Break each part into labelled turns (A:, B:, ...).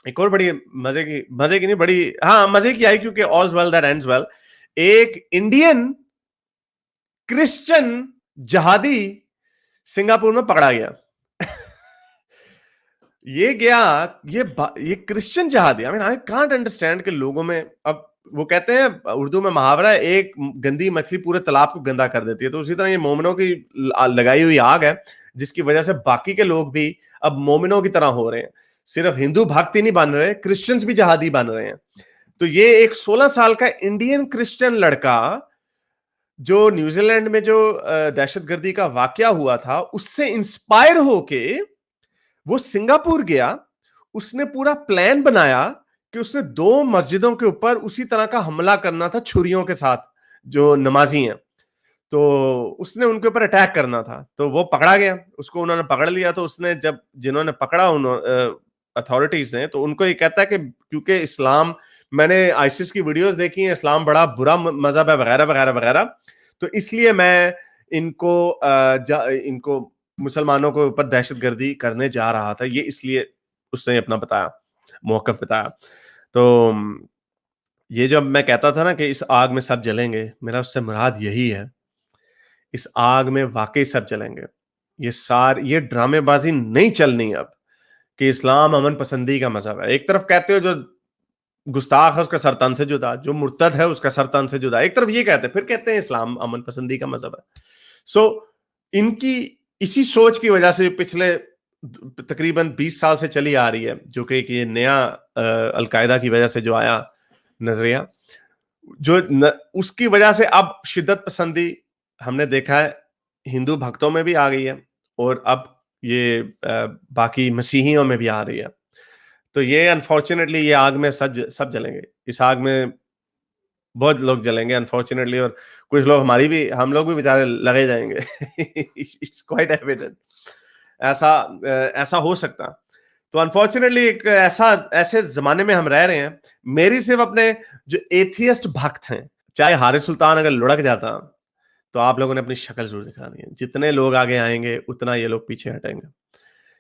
A: एक और बड़ी मजे की नहीं, बड़ी हाँ मजे की आई, क्योंकि all's well that ends well. एक इंडियन क्रिश्चियन जहादी सिंगापुर में पकड़ा गया। ये गया, ये क्रिश्चियन जहादी, I mean I can't understand कि लोगों में, अब वो कहते हैं उर्दू में मुहावरा है, एक गंदी मछली पूरे तालाब को गंदा कर देती है, तो उसी तरह ये मोमिनों की लगाई हुई आग है, जिसकी वजह से बाकी के लोग भी अब मोमिनों की तरह हो रहे हैं। सिर्फ हिंदू भक्त ही नहीं बन रहे, क्रिश्चियंस भी जहादी बन रहे हैं। तो ये एक 16 साल का इंडियन क्रिश्चियन लड़का, जो न्यूजीलैंड में जो दहशतगर्दी का वाकया हुआ था उससे इंस्पायर होके वो सिंगापुर गया। उसने पूरा प्लान बनाया कि उसने 2 मस्जिदों के ऊपर उसी तरह का हमला करना था, छुरियों के साथ, जो नमाजी हैं, तो उसने उनके ऊपर अटैक करना था। तो वो पकड़ा गया, उसको उन्होंने पकड़ लिया। तो उसने जब जिन्होंने पकड़ा अथॉरिटीज ने, तो उनको ये कहता है कि क्योंकि इस्लाम, मैंने आईसिस की वीडियोस देखी हैं, इस्लाम बड़ा बुरा मजहब है वगैरह वगैरह वगैरह, तो इसलिए मैं इनको मुसलमानों के ऊपर दहशतगर्दी करने जा रहा था, ये इसलिए उसने अपना बताया, मौकफ बताया। तो ये जब मैं कहता था ना कि इस आग में सब जलेंगे, मेरा उससे मुराद यही है, इस आग में वाकई सब जलेंगे। ये ड्रामेबाजी नहीं चलनी अब कि इस्लाम अमन पसंदी का मजहब है। एक तरफ कहते हो जो गुस्ताख है उसका सर तन से जुदा, जो मुर्तद है उसका सर तन से जुदा, एक तरफ ये कहते हैं, फिर कहते हैं इस्लाम अमन पसंदी का मजहब है। सो इनकी इसी सोच की वजह से पिछले तकरीबन 20 साल से चली आ रही है, जो कि ये नया अलकायदा की वजह से जो आया नजरिया, उसकी वजह से अब शिद्दत पसंदी हमने देखा है हिंदू भक्तों में भी आ गई है, और अब ये बाकी मसीहियों में भी आ रही है। तो ये अनफॉर्चुनेटली ये आग में सब जलेंगे, इस आग में बहुत लोग जलेंगे अनफॉर्चुनेटली, और कुछ लोग हम लोग भी बेचारे लगे जाएंगे। इट्स क्वाइट एविडेंट, ऐसा हो सकता। तो अनफॉर्चुनेटली एक ऐसे जमाने में हम रह रहे हैं। मेरी सिर्फ अपने जो एथियस्ट भक्त हैं, चाहे हारिस सुल्तान अगर लुढ़क जाता, तो आप लोगों ने अपनी शक्ल जरूर दिखानी है। जितने लोग आगे आएंगे उतना ये लोग पीछे हटेंगे।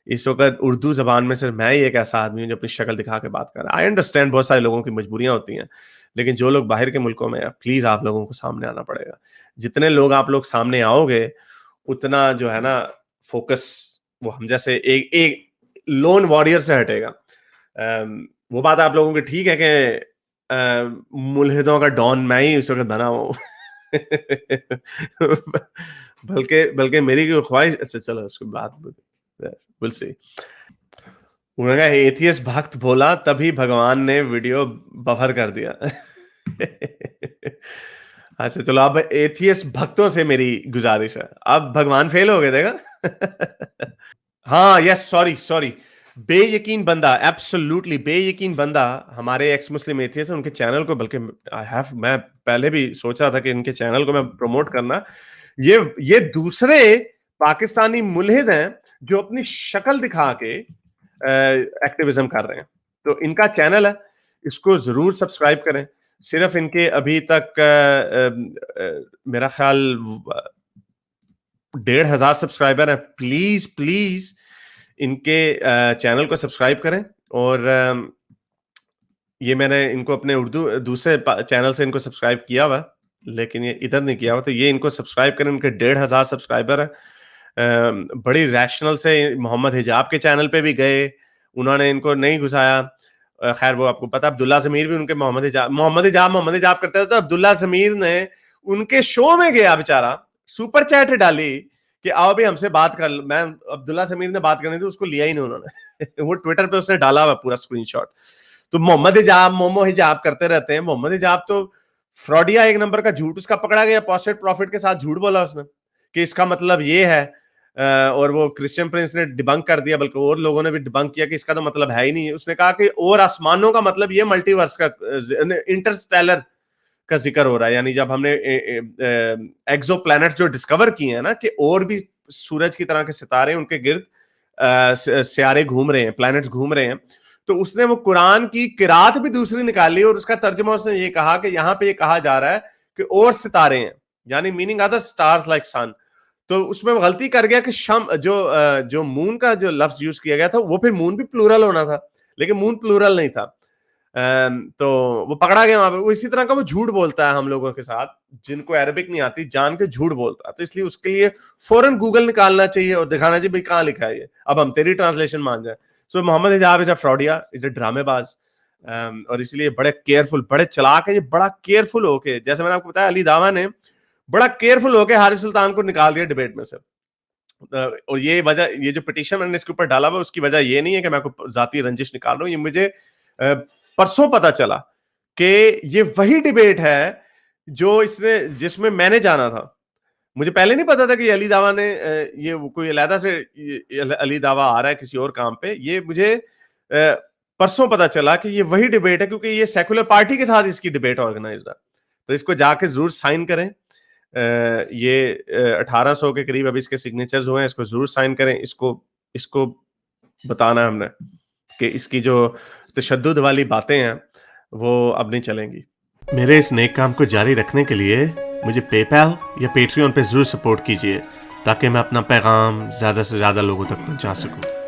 A: इस वक्त उर्दू जबान में सिर्फ मैं ही एक ऐसा आदमी हूं जो अपनी शक्ल दिखा के बात कर रहा है। आई अंडरस्टैंड बहुत सारे लोगों की मजबूरियां होती हैं, लेकिन जो लोग बाहर के मुल्कों में हैं, प्लीज आप लोगों को सामने आना पड़ेगा। जितने लोग आप लोग सामने आओगे, उतना जो है ना फोकस, वो हम जैसे एक लोन वॉरियर से हटेगा। वो बात आप लोगों की ठीक है कि मुल्हिदों का डॉन मैं ही उस वक्त बना हूं। बल्कि मेरी ख्वाहिश, अच्छा चलो उसकी बात विल सी। उन्होंने कहा एथियस्ट भक्त बोला तभी भगवान ने वीडियो बफर कर दिया। अच्छा चलो, अब एथियस्ट भक्तों से मेरी गुजारिश है, अब भगवान फेल हो गए देगा। हाँ यस, सॉरी सॉरी, बेयकीन बंदा, एब्सोल्युटली बेयकीन बंदा, हमारे एक्स मुस्लिम एथियस्ट है, उनके चैनल को, बल्कि मैं पहले भी सोच रहा था कि इनके चैनल को मैं प्रमोट करना। ये दूसरे पाकिस्तानी मुल्हिद हैं जो अपनी शक्ल दिखा के एक्टिविज्म कर रहे हैं। तो इनका चैनल है, इसको जरूर सब्सक्राइब करें। सिर्फ इनके अभी तक मेरा ख्याल 1,500 सब्सक्राइबर है। प्लीज प्लीज इनके चैनल को सब्सक्राइब करें। और ये मैंने इनको अपने उर्दू दूसरे चैनल से इनको सब्सक्राइब किया हुआ, लेकिन ये इधर नहीं किया हुआ, तो ये इनको सब्सक्राइब करें। उनके 1,500 सब्सक्राइबर है। बड़ी रैशनल से मोहम्मद हिजाब के चैनल पे भी गए, उन्होंने इनको नहीं घुसाया। खैर वो आपको पता, अब्दुल्ला जमीर भी उनके मोहम्मद हिजाब करते रहे, तो अब्दुल्ला जमीर ने उनके शो में गया बेचारा, सुपर चैट डाली कि आओ भी हमसे बात कर। मैं अब्दुल्ला जमीर ने बात करनी थी, उसको लिया ही नहीं उन्होंने। वो ट्विटर पे उसने डाला हुआ पूरा स्क्रीनशॉट। तो मोहम्मद हिजाब मोमो हिजाब करते रहते हैं। मोहम्मद हिजाब तो फ्रॉडिया एक नंबर का झूठ, उसका पकड़ा गया पोस्टेड प्रॉफिट के साथ झूठ बोला उसने कि इसका मतलब ये है, और वो क्रिश्चियन प्रिंस ने डिबंक कर दिया, बल्कि और लोगों ने भी डिबंक किया कि इसका तो मतलब है ही नहीं। उसने कहा कि और आसमानों का मतलब ये मल्टीवर्स का, इंटरस्टेलर का जिक्र हो रहा है। यानी जब हमने एक्सो प्लैनेट्स जो डिस्कवर किए हैं ना, कि और भी सूरज की तरह के सितारे उनके गिर्द सियारे घूम रहे हैं, प्लैनेट्स घूम रहे हैं। तो उसने वो कुरान की किरात भी दूसरी निकाली, और उसका तर्जुमा उसने ये कहा कि यहाँ पे ये कहा जा रहा है कि और सितारे हैं, यानी मीनिंग अदर स्टार्स लाइक सन। तो उसमें वो गलती कर गया कि शम जो मून का जो लफ्ज यूज किया गया था, वो फिर मून भी प्लूरल होना था, लेकिन मून प्लूरल नहीं था। तो वो पकड़ा गया वहाँ पे। वो इसी तरह का वो झूठ बोलता है हम लोगों के साथ, जिनको अरबिक नहीं आती, जान के झूठ बोलता है। तो इसलिए उसके लिए फौरन गूगल निकालना चाहिए और दिखाना चाहिए भाई कहाँ लिखा है ये, अब हम तेरी ट्रांसलेशन मान जाए। सो मोहम्मद हिजाब इज अ फ्रॉडिया, इज अ ड्रामेबाज। और इसलिए बड़े केयरफुल, बड़े चालाक है ये, बड़ा केयरफुल होके, जैसे मैंने आपको बताया, अली दावा ने बड़ा केयरफुल होके हारिस सुल्तान को निकाल दिया डिबेट में से। और ये वजह, ये जो पिटीशन मैंने इसके ऊपर डाला हुआ, उसकी वजह ये नहीं है कि मैं कोई जाती रंजिश निकाल रहा हूँ। ये मुझे परसों पता चला कि ये वही डिबेट है जो इसने, जिसमें मैंने जाना था। मुझे पहले नहीं पता था कि अली दावा ने ये कोई अलहदा से अली दावा आ रहा है किसी और काम पे। ये मुझे परसों पता चला कि ये वही डिबेट है, क्योंकि ये सेकुलर पार्टी के साथ इसकी डिबेट ऑर्गेनाइज है। तो इसको जाके जरूर साइन करें। ये 1800 के करीब अभी इसके सिग्नेचर्स हुए हैं, इसको जरूर साइन करें। इसको बताना है हमने कि इसकी जो तशद्दुद वाली बातें हैं वो अब नहीं चलेंगी। मेरे इस नेक काम को जारी रखने के लिए मुझे पेपैल या पेट्रियन पे जरूर सपोर्ट कीजिए, ताकि मैं अपना पैगाम ज्यादा से ज्यादा लोगों तक पहुंचा सकूं।